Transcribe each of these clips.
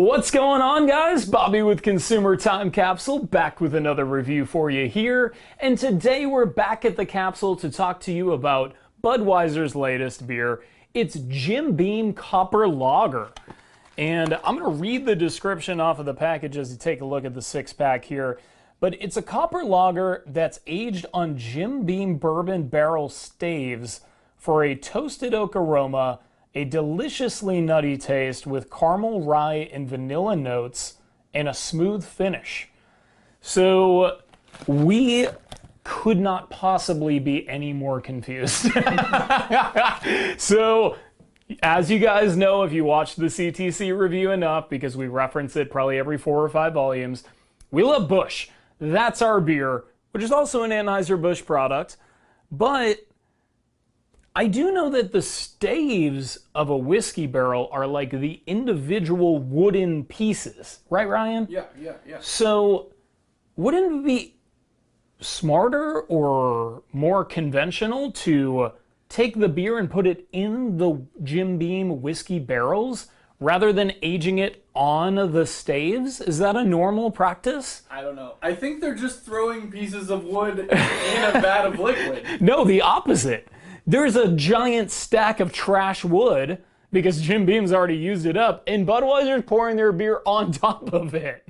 What's going on, guys? Bobby with Consumer Time Capsule, back with another review for you here. And today we're back at the Capsule to talk to you about Budweiser's latest beer. It's Jim Beam Copper Lager. And I'm going to read the description off of the package as you take a look at the six-pack here. But it's a copper lager that's aged on Jim Beam bourbon barrel staves for a toasted oak aroma, a deliciously nutty taste with caramel, rye, and vanilla notes, and a smooth finish. So we could not possibly be any more confused. So, as you guys know, if you watch the CTC review enough, because we reference it probably every 4 or 5 volumes, we love Busch. That's our beer, which is also an Anheuser-Busch product. But I do know that the staves of a whiskey barrel are like the individual wooden pieces. Right, Ryan? Yeah. So, wouldn't it be smarter or more conventional to take the beer and put it in the Jim Beam whiskey barrels rather than aging it on the staves? Is that a normal practice? I don't know. I think they're just throwing pieces of wood in a vat of liquid. No, the opposite. There's a giant stack of trash wood because Jim Beam's already used it up, and Budweiser's pouring their beer on top of it.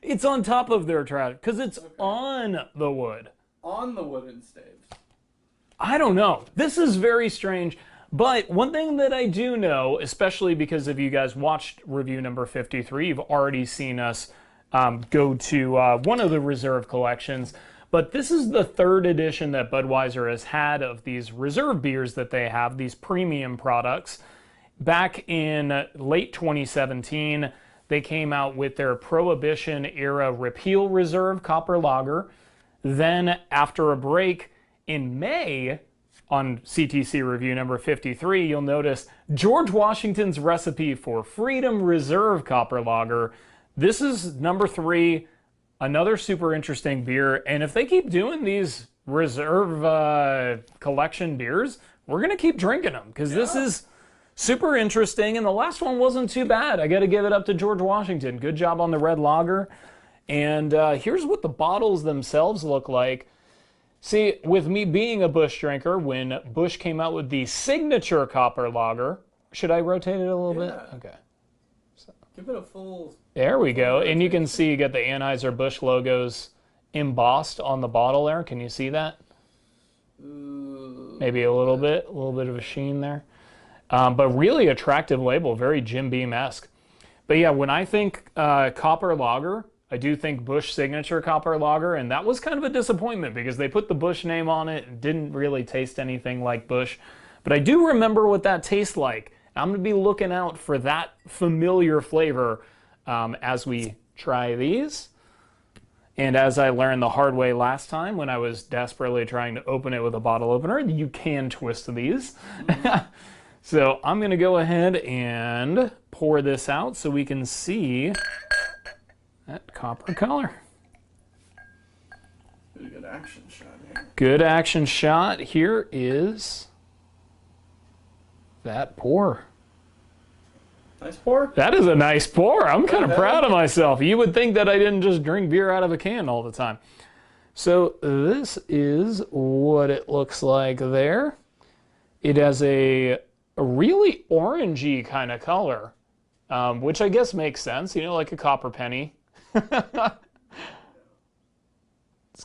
It's on top of their trash because it's on the wood. On the wooden staves. I don't know. This is very strange. But one thing that I do know, especially because if you guys watched review number 53, you've already seen us go to one of the reserve collections. But this is the 3rd edition that Budweiser has had of these reserve beers that they have, these premium products. Back in late 2017, they came out with their Prohibition-era Repeal Reserve Copper Lager. Then, after a break in May, on CTC review number 53, you'll notice George Washington's Recipe for Freedom Reserve Copper Lager. This is number 3. Another super interesting beer, and if they keep doing these reserve collection beers, we're going to keep drinking them, because this is super interesting, and the last one wasn't too bad. I got to give it up to George Washington. Good job on the red lager. And here's what the bottles themselves look like. See, with me being a Busch drinker, when Busch came out with the signature copper lager, should I rotate it a little bit? Okay. Give it a full... There we go. And you can see you got the Anheuser-Busch logos embossed on the bottle there. Can you see that? Maybe a little bit of a sheen there. But really attractive label, very Jim Beam-esque. But yeah, when I think copper lager, I do think Busch signature copper lager, and that was kind of a disappointment because they put the Busch name on it and didn't really taste anything like Busch. But I do remember what that tastes like. I'm going to be looking out for that familiar flavor as we try these. And as I learned the hard way last time when I was desperately trying to open it with a bottle opener, you can twist these. So I'm going to go ahead and pour this out so we can see that copper color. Good action shot here. Good action shot. Here is that pour. Nice pour? That is a nice pour. I'm kind of proud of myself. You would think that I didn't just drink beer out of a can all the time. So this is what it looks like there. It has a really orangey kind of color, which I guess makes sense, you know, like a copper penny. It's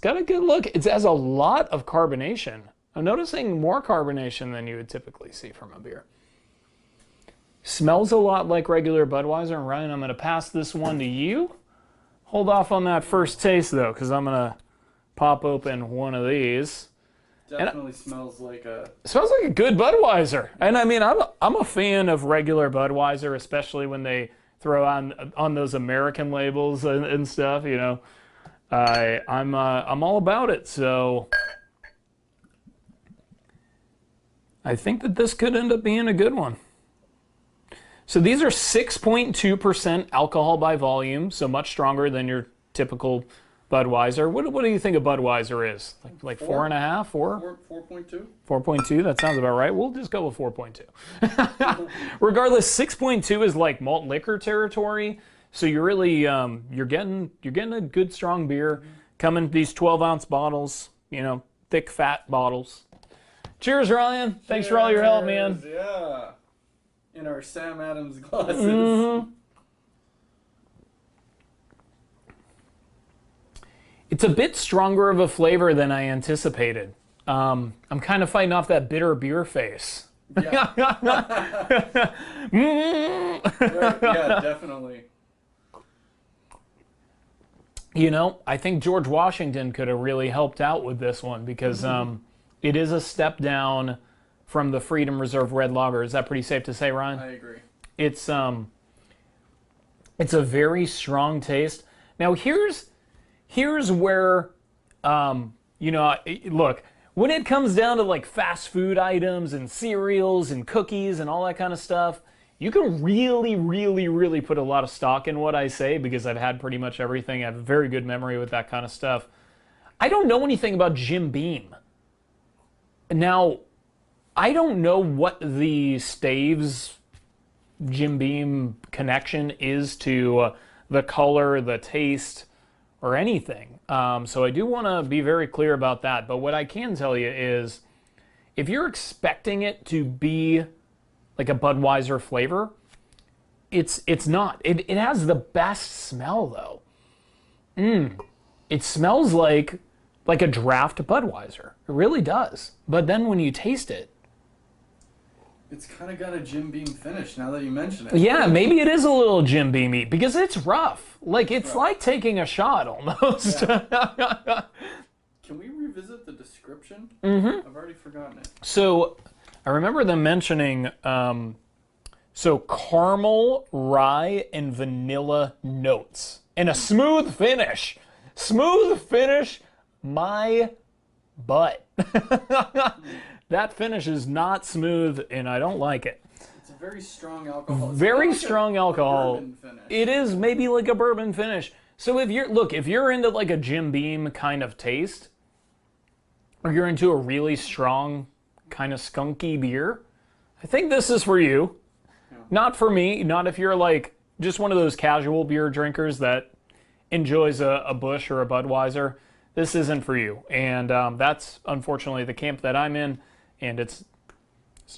got a good look. It has a lot of carbonation. I'm noticing more carbonation than you would typically see from a beer. Smells a lot like regular Budweiser. And Ryan, I'm going to pass this one to you. Hold off on that first taste, though, because I'm going to pop open one of these. Definitely smells like a... Smells like a good Budweiser. And I mean, I'm a fan of regular Budweiser, especially when they throw on those American labels and stuff, you know. I'm all about it, so I think that this could end up being a good one. So these are 6.2% alcohol by volume, so much stronger than your typical Budweiser. What do you think a Budweiser is? Like 4.5, 4? 4.2. 4.2, that sounds about right. We'll just go with 4.2. Regardless, 6.2 is like malt liquor territory. So you're really you're getting a good strong beer. Come in these 12-ounce bottles, thick fat bottles. Cheers, Ryan. Thanks for all your help, man. Yeah. In our Sam Adams glasses. Mm-hmm. It's a bit stronger of a flavor than I anticipated. I'm kind of fighting off that bitter beer face. Yeah. Right, yeah, definitely. I think George Washington could have really helped out with this one because it is a step down from the Freedom Reserve Red Lager. Is that pretty safe to say, Ryan? I agree. It's a very strong taste. Now here's where look, when it comes down to like fast food items and cereals and cookies and all that kind of stuff, you can really, really, really put a lot of stock in what I say because I've had pretty much everything. I have a very good memory with that kind of stuff. I don't know anything about Jim Beam. Now, I don't know what the staves Jim Beam connection is to the color, the taste, or anything. So I do want to be very clear about that. But what I can tell you is if you're expecting it to be like a Budweiser flavor, it's not. It has the best smell though. It smells like a draft Budweiser. It really does. But then when you taste it, it's kind of got a Jim Beam finish now that you mention it. Yeah, maybe it is a little Jim Beam-y because it's rough. Like it's like taking a shot almost. Yeah. Can we revisit the description? I've already forgotten it. So I remember them mentioning caramel, rye, and vanilla notes. And a smooth finish. Smooth finish, my butt. That finish is not smooth, and I don't like it. It's a very strong alcohol. Very strong alcohol. Bourbon finish. It is maybe like a bourbon finish. So if you're into like a Jim Beam kind of taste, or you're into a really strong kind of skunky beer, I think this is for you. Yeah. Not for me. Not if you're like just one of those casual beer drinkers that enjoys a Busch or a Budweiser. This isn't for you. And that's unfortunately the camp that I'm in, and it's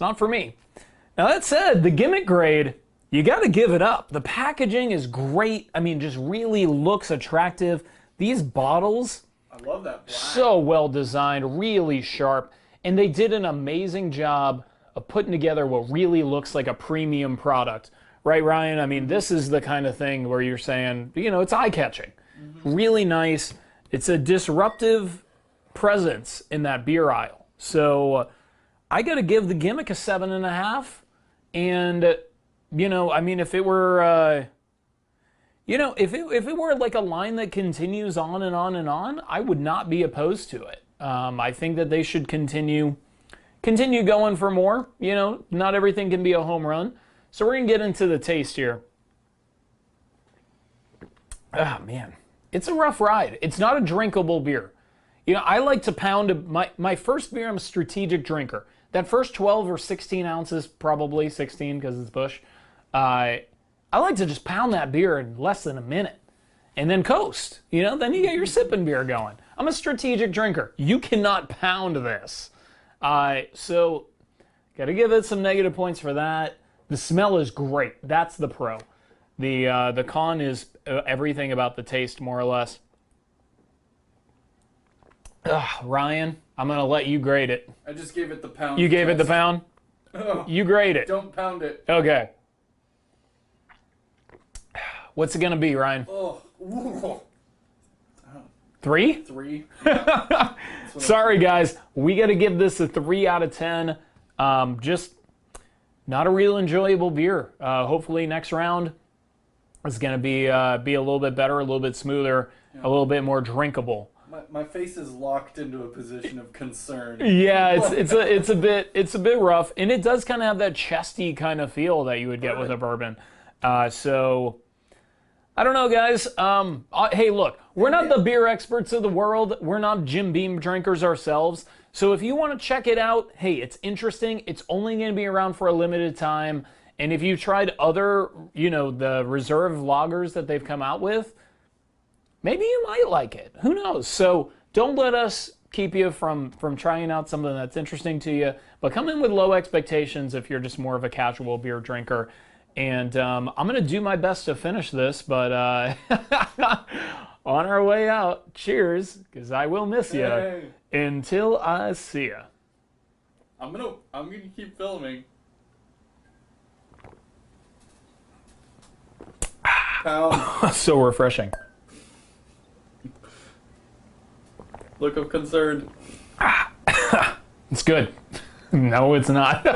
not for me. Now that said, the gimmick grade, you got to give it up. The packaging is great. I mean, just really looks attractive. These bottles, I love that black. So well designed, really sharp, and they did an amazing job of putting together what really looks like a premium product. Right, Ryan? I mean, this is the kind of thing where you're saying, it's eye-catching. Really nice. It's a disruptive presence in that beer aisle. So I got to give the gimmick a 7.5. And, I mean, if it were, if it were like a line that continues on and on and on, I would not be opposed to it. I think that they should continue going for more. Not everything can be a home run. So we're going to get into the taste here. Oh, man. It's a rough ride. It's not a drinkable beer. I like to pound my first beer. I'm a strategic drinker. That first 12 or 16 ounces, probably 16 because it's Busch. I like to just pound that beer in less than a minute and then coast. Then you get your sipping beer going. I'm a strategic drinker. You cannot pound this. So got to give it some negative points for that. The smell is great. That's the pro. The con is everything about the taste, more or less. Ryan, I'm going to let you grade it. I just gave it the pound. You gave it the pound? Oh, you grade it. Don't pound it. Okay. What's it going to be, Ryan? Oh. 3? 3. Yeah. Sorry, guys. We got to give this a 3 out of 10. Just not a real enjoyable beer. Hopefully next round is going to be a little bit better, a little bit smoother, a little bit more drinkable. My face is locked into a position of concern. Yeah, it's a bit rough, and it does kind of have that chesty kind of feel that you would get with a bourbon. So I don't know, guys. Hey, look, we're not the beer experts of the world. We're not Jim Beam drinkers ourselves. So if you want to check it out, hey, it's interesting. It's only going to be around for a limited time. And if you've tried other, the reserve lagers that they've come out with, maybe you might like it. Who knows? So don't let us keep you from trying out something that's interesting to you. But come in with low expectations if you're just more of a casual beer drinker. And I'm going to do my best to finish this, but on our way out, cheers, because I will miss you. Hey. Until I see you. I'm gonna keep filming. Pound. So refreshing. Look of concern. It's good. No, it's not.